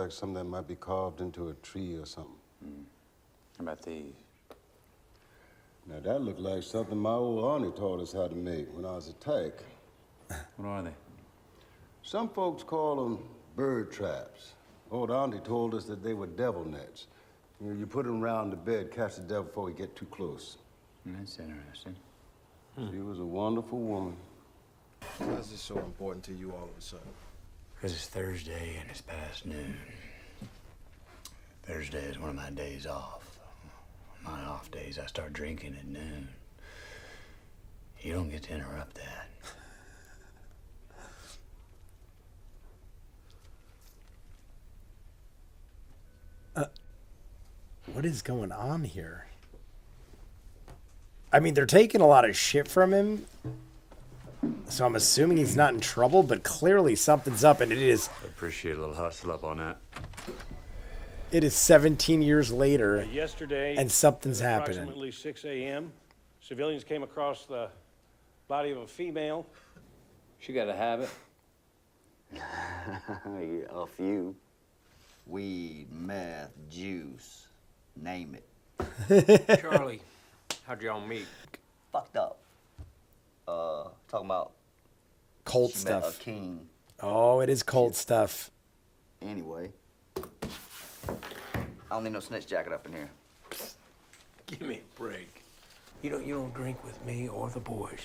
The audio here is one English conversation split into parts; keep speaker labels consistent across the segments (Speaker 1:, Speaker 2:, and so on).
Speaker 1: like something that might be carved into a tree or something.
Speaker 2: How about these?
Speaker 1: Now, that looked like something my old auntie taught us how to make when I was a tyke.
Speaker 2: What are they?
Speaker 1: Some folks call them bird traps. Old auntie told us that they were devil nets. You know, you put them around the bed, catch the devil before he get too close.
Speaker 2: That's interesting.
Speaker 1: She was a wonderful woman.
Speaker 3: Why is this so important to you all of a sudden?
Speaker 2: Because it's Thursday and it's past noon. Thursday is one of my days off. On my off days, I start drinking at noon. You don't get to interrupt that.
Speaker 4: What is going on here? I mean, they're taking a lot of shit from him, so I'm assuming he's not in trouble, but clearly something's up, and it is...
Speaker 2: Appreciate a little hustle up on that.
Speaker 4: It is 17 years later,
Speaker 5: Yesterday,
Speaker 4: and something's happening.
Speaker 5: approximately 6 a.m., civilians came across the body of a female.
Speaker 6: She got a habit.
Speaker 7: A few. Weed, meth, juice, name it.
Speaker 6: Charlie, how'd y'all meet?
Speaker 7: Fucked up. Talking about
Speaker 4: Cult
Speaker 7: she met
Speaker 4: stuff.
Speaker 7: a king.
Speaker 4: Oh, it is cult stuff.
Speaker 7: Anyway. I don't need no snitch jacket up in here.
Speaker 6: Give me a break. You don't drink with me or the boys.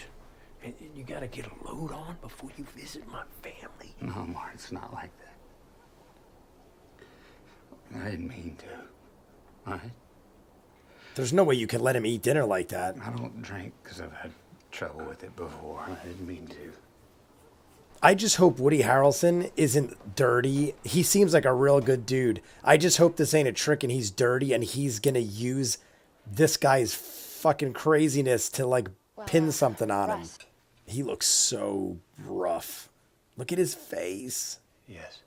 Speaker 6: And you gotta get a load on before you visit my family.
Speaker 2: No, Mark, it's not like that. I didn't mean to. All right?
Speaker 4: There's no way you can let him eat dinner like that.
Speaker 2: I don't drink because I've had trouble with it before. I didn't mean to.
Speaker 4: I just hope Woody Harrelson isn't dirty. He seems like a real good dude. I just hope this ain't a trick and he's dirty and he's gonna use this guy's fucking craziness to like pin something on him. He looks so rough. Look at his face.
Speaker 2: Yes.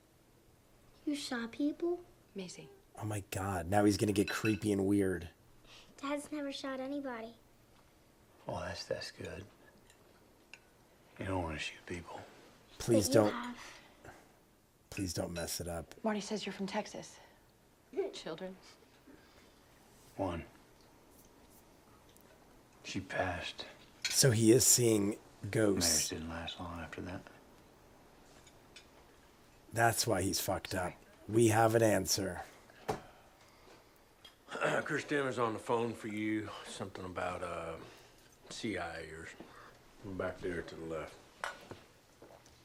Speaker 8: You shot people?
Speaker 9: Macy.
Speaker 4: Oh my God, now he's gonna get creepy and weird.
Speaker 8: Dad's never shot anybody.
Speaker 2: Well, that's good. You don't want to shoot people.
Speaker 4: Please
Speaker 8: But you
Speaker 4: don't.
Speaker 8: have.
Speaker 4: Please don't mess it up.
Speaker 9: Marty says you're from Texas. Children?
Speaker 2: One. She passed.
Speaker 4: So he is seeing
Speaker 2: Marriage
Speaker 4: ghosts.
Speaker 2: didn't last long after that.
Speaker 4: That's why he's fucked up. We have an answer.
Speaker 6: Chris Dimmer's on the phone for you. Something about CIAers. Back there to the left.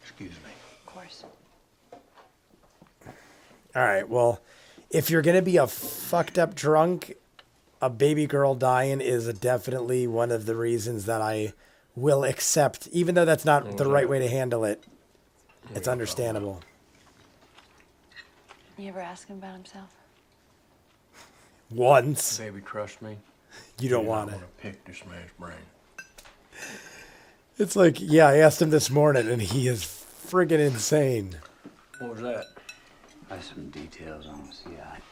Speaker 2: Excuse me.
Speaker 9: Of course.
Speaker 4: All right, well, if you're gonna be a fucked up drunk, a baby girl dying is definitely one of the reasons that I will accept, even though that's not the right way to handle it. It's understandable.
Speaker 9: You ever ask him about himself?
Speaker 4: Once.
Speaker 6: Baby, trust me.
Speaker 4: You don't want
Speaker 6: I
Speaker 4: it.
Speaker 6: want to pick this man's brain.
Speaker 4: It's like, yeah, I asked him this morning, and he is friggin' insane.
Speaker 6: What was that?
Speaker 2: I have some details on the CI.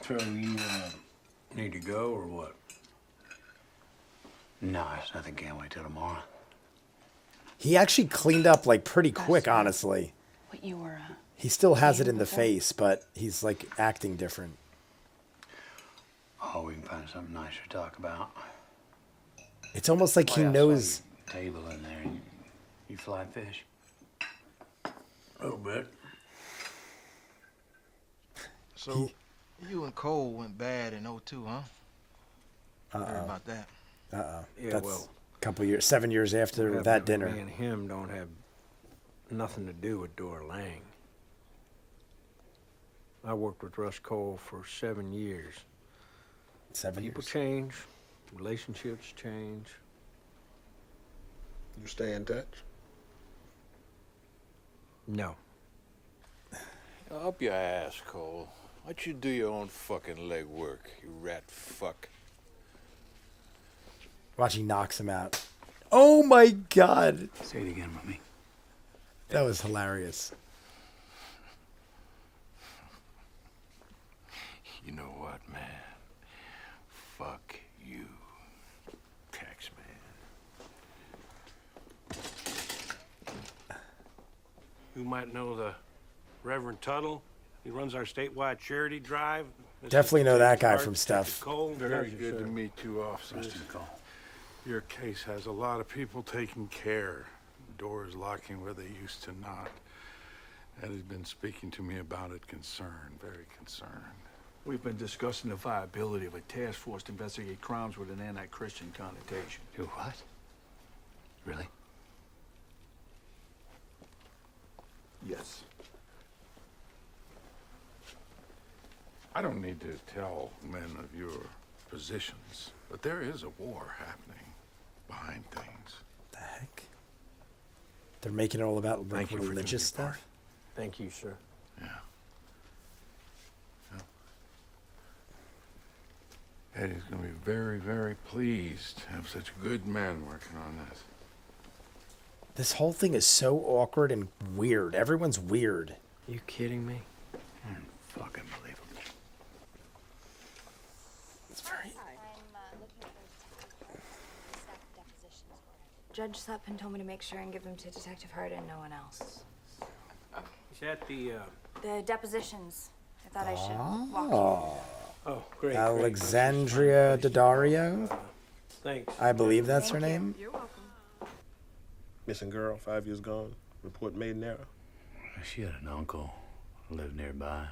Speaker 6: So you need to go or what?
Speaker 2: No, it's nothing. Can't wait till tomorrow.
Speaker 4: He actually cleaned up like pretty quick, honestly.
Speaker 9: What you were,
Speaker 4: He still has it
Speaker 9: seeing
Speaker 4: in the
Speaker 9: before?
Speaker 4: face, but he's like acting different.
Speaker 2: Oh, we can find something nicer to talk about.
Speaker 4: It's almost like he
Speaker 2: Oh, yeah, I saw
Speaker 4: knows.
Speaker 2: your table in there. You fly fish?
Speaker 6: A little bit.
Speaker 3: So, you and Cole went bad in '02, huh? Heard about that.
Speaker 6: Yeah,
Speaker 4: That's
Speaker 6: well,
Speaker 4: a couple years, 7 years after that dinner.
Speaker 6: Me and him don't have nothing to do with Dora Lang. I worked with Russ Cole for 7 years.
Speaker 4: 7
Speaker 6: People
Speaker 4: years.
Speaker 6: change, relationships change.
Speaker 3: You stay in touch?
Speaker 6: No.
Speaker 10: Up your ass, Cole. Why don't you do your own fucking legwork, you rat fuck?
Speaker 4: Watch, he knocks him out. Oh my God.
Speaker 2: Say it again with me.
Speaker 4: That was hilarious.
Speaker 10: You know what, man? Fuck you, tax man.
Speaker 6: You might know the
Speaker 5: Reverend Tuttle. He runs our statewide charity drive.
Speaker 4: Definitely know that guy from stuff.
Speaker 5: Cole.
Speaker 10: Very good to meet you, officers.
Speaker 2: Mr. Cole.
Speaker 10: Your case has a lot of people taking care. Doors locking where they used to not. Eddie's been speaking to me about it, concerned, very concerned.
Speaker 11: We've been discussing the viability of a task force to investigate crimes with an anti-Christian connotation.
Speaker 2: Do what? Really?
Speaker 11: Yes.
Speaker 10: I don't need to tell men of your positions, but there is a war happening behind things.
Speaker 4: The heck? They're making it all about like
Speaker 10: Thank you for
Speaker 4: religious
Speaker 10: doing your
Speaker 4: stuff.
Speaker 6: Thank you, sir.
Speaker 10: Yeah. Eddie's gonna be very, very pleased to have such good men working on this.
Speaker 4: This whole thing is so awkward and weird. Everyone's weird.
Speaker 6: You kidding me?
Speaker 2: Fucking believable.
Speaker 4: It's very.
Speaker 12: Judge Sutpin told me to make sure and give them to Detective Hurd and no one else.
Speaker 5: Is that the,
Speaker 12: The depositions. I thought I should walk
Speaker 4: Oh.
Speaker 5: Oh, great.
Speaker 4: Alexandria Daddario?
Speaker 5: Thanks.
Speaker 4: I believe that's her name.
Speaker 12: You're welcome.
Speaker 13: Missing girl, 5 years gone. Report made in error.
Speaker 2: She had an uncle who lived nearby.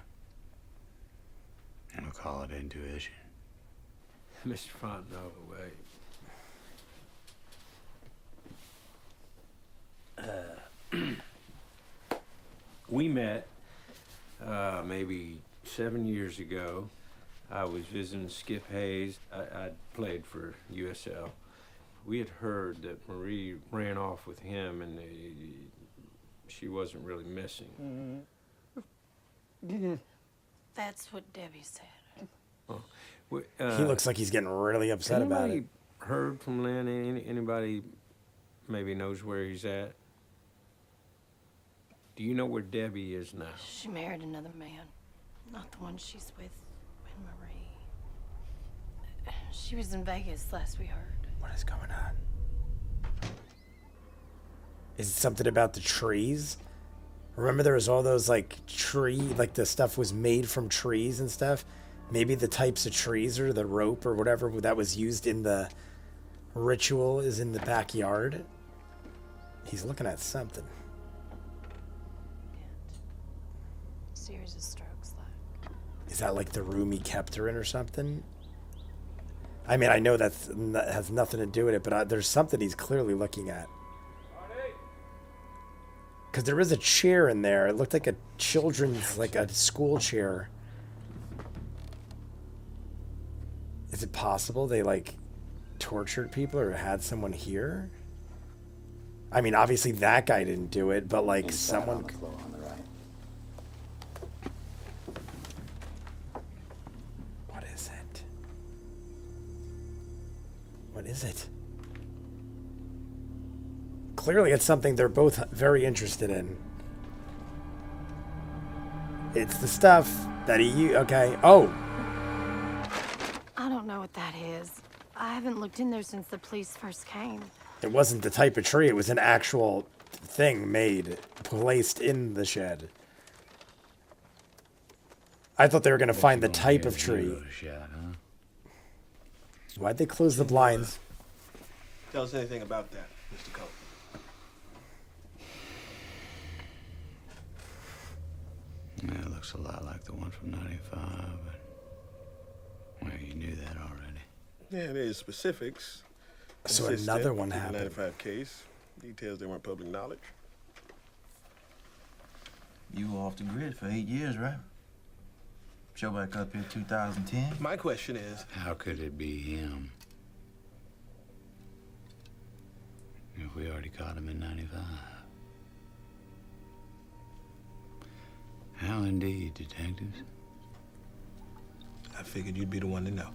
Speaker 2: And we'll call it intuition.
Speaker 6: Mr. Fontenot, wait. We met maybe 7 years ago. I was visiting Skip Hayes. I'd played for USL. We had heard that Marie ran off with him and she wasn't really missing.
Speaker 9: That's what Debbie said.
Speaker 4: He looks like he's getting really upset about it.
Speaker 6: Heard from Lynn? Anybody maybe knows where he's at? Do you know where Debbie is now?
Speaker 9: She married another man, not the one she's with Marie. She was in Vegas last we heard.
Speaker 4: What is going on? Is it something about the trees? Remember there was all those like like the stuff was made from trees and stuff? Maybe the types of trees or the rope or whatever that was used in the ritual is in the backyard. He's looking at something.
Speaker 9: Series of strokes like.
Speaker 4: Is that like the room he kept her in or something? I mean, I know that has nothing to do with it, but there's something he's clearly looking at. Because there is a chair in there. It looked like a children's, like a school chair. Is it possible they, like, tortured people or had someone here? I mean, obviously that guy didn't do it, but, like, someone...
Speaker 2: On the floor on the right.
Speaker 4: What is it? What is it? Clearly it's something they're both very interested in. It's the stuff that he... Okay. Oh!
Speaker 9: I don't know what that is. I haven't looked in there since the police first came.
Speaker 4: It wasn't the type of tree. It was an actual thing made, placed in the shed. I thought they were going to find the type of tree. Why'd they close the blinds?
Speaker 13: Tell us anything about that, Mr. Cole.
Speaker 2: Yeah, it looks a lot like the one from 95, but... Well, you knew that already.
Speaker 13: Yeah, there's specifics.
Speaker 4: So
Speaker 13: Consistent
Speaker 4: another one
Speaker 13: with the
Speaker 4: happened.
Speaker 13: 95 case. Details that weren't public knowledge.
Speaker 14: You were off the grid for 8 years, right? Show back up here 2010.
Speaker 13: My question is...
Speaker 2: How could it be him? If we already caught him in 95. How indeed, detectives?
Speaker 13: I figured you'd be the one to know.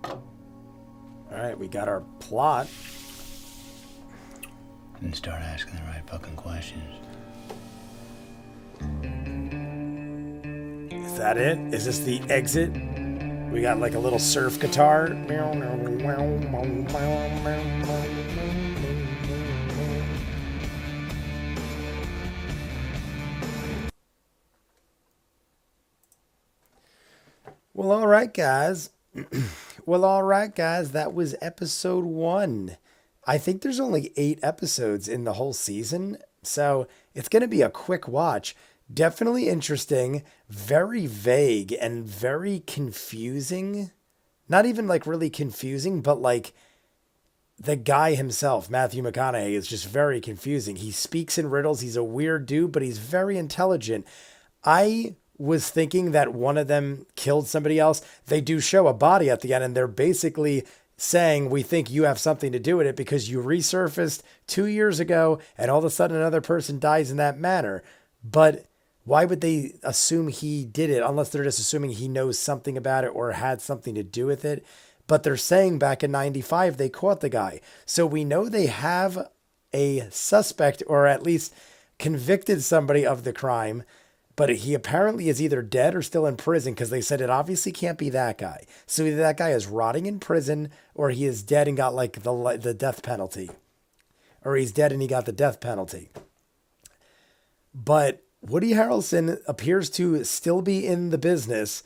Speaker 4: All right, we got our plot.
Speaker 2: And start asking the right fucking questions.
Speaker 4: Is that it? Is this the exit? We got like a little surf guitar. Well, all right, guys. All right, guys. That was episode 1. I think there's only 8 episodes in the whole season, so it's going to be a quick watch. Definitely interesting, very vague, and very confusing. Not even like really confusing, but like the guy himself, Matthew McConaughey, is just very confusing. He speaks in riddles. He's a weird dude, but he's very intelligent. I was thinking that one of them killed somebody else. They do show a body at the end, and they're basically saying, we think you have something to do with it because you resurfaced 2 years ago, and all of a sudden another person dies in that manner. But why would they assume he did it unless they're just assuming he knows something about it or had something to do with it? But they're saying back in 95, they caught the guy. So we know they have a suspect, or at least convicted somebody of the crime. But he apparently is either dead or still in prison, because they said it obviously can't be that guy. So either that guy is rotting in prison, or he is dead and got like the death penalty. Or he's dead and he got the death penalty. But Woody Harrelson appears to still be in the business.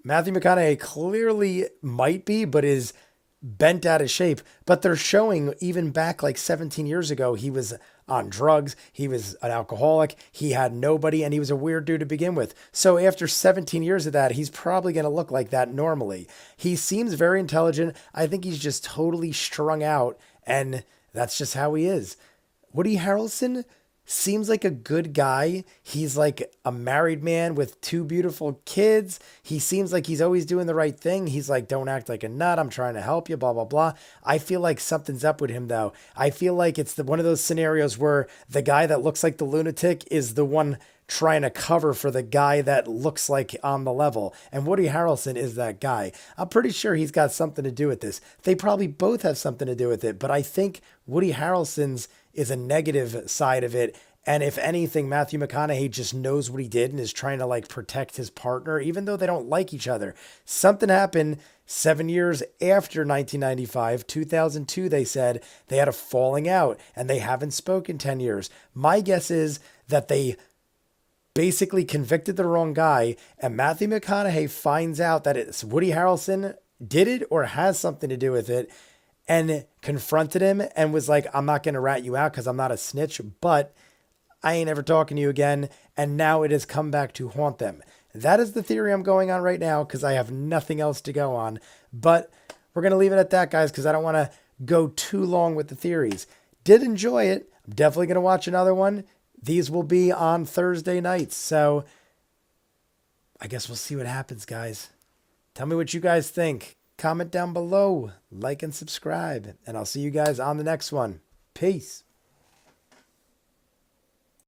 Speaker 4: Matthew McConaughey clearly might be, but is bent out of shape. But they're showing even back like 17 years ago, he was on drugs. He was an alcoholic. He had nobody, and he was a weird dude to begin with. So after 17 years of that, he's probably going to look like that normally. He seems very intelligent. I think he's just totally strung out, and that's just how he is. Woody Harrelson seems like a good guy. He's like a married man with 2 beautiful kids. He seems like he's always doing the right thing. He's like, don't act like a nut. I'm trying to help you, blah, blah, blah. I feel like something's up with him, though. I feel like it's one of those scenarios where the guy that looks like the lunatic is the one trying to cover for the guy that looks like on the level. And Woody Harrelson is that guy. I'm pretty sure he's got something to do with this. They probably both have something to do with it, but I think Woody Harrelson's is a negative side of it. And if anything, Matthew McConaughey just knows what he did and is trying to like protect his partner, even though they don't like each other. Something happened 7 years after 1995, 2002, they said they had a falling out and they haven't spoken 10 years. My guess is that they basically convicted the wrong guy, and Matthew McConaughey finds out that it's Woody Harrelson did it or has something to do with it, and confronted him and was like, I'm not going to rat you out because I'm not a snitch, but I ain't ever talking to you again. And now it has come back to haunt them. That is the theory I'm going on right now because I have nothing else to go on. But we're going to leave it at that, guys, because I don't want to go too long with the theories. Did enjoy it. I'm definitely going to watch another one. These will be on Thursday nights. So I guess we'll see what happens, guys. Tell me what you guys think. Comment down below, like and subscribe, and I'll see you guys on the next one. Peace.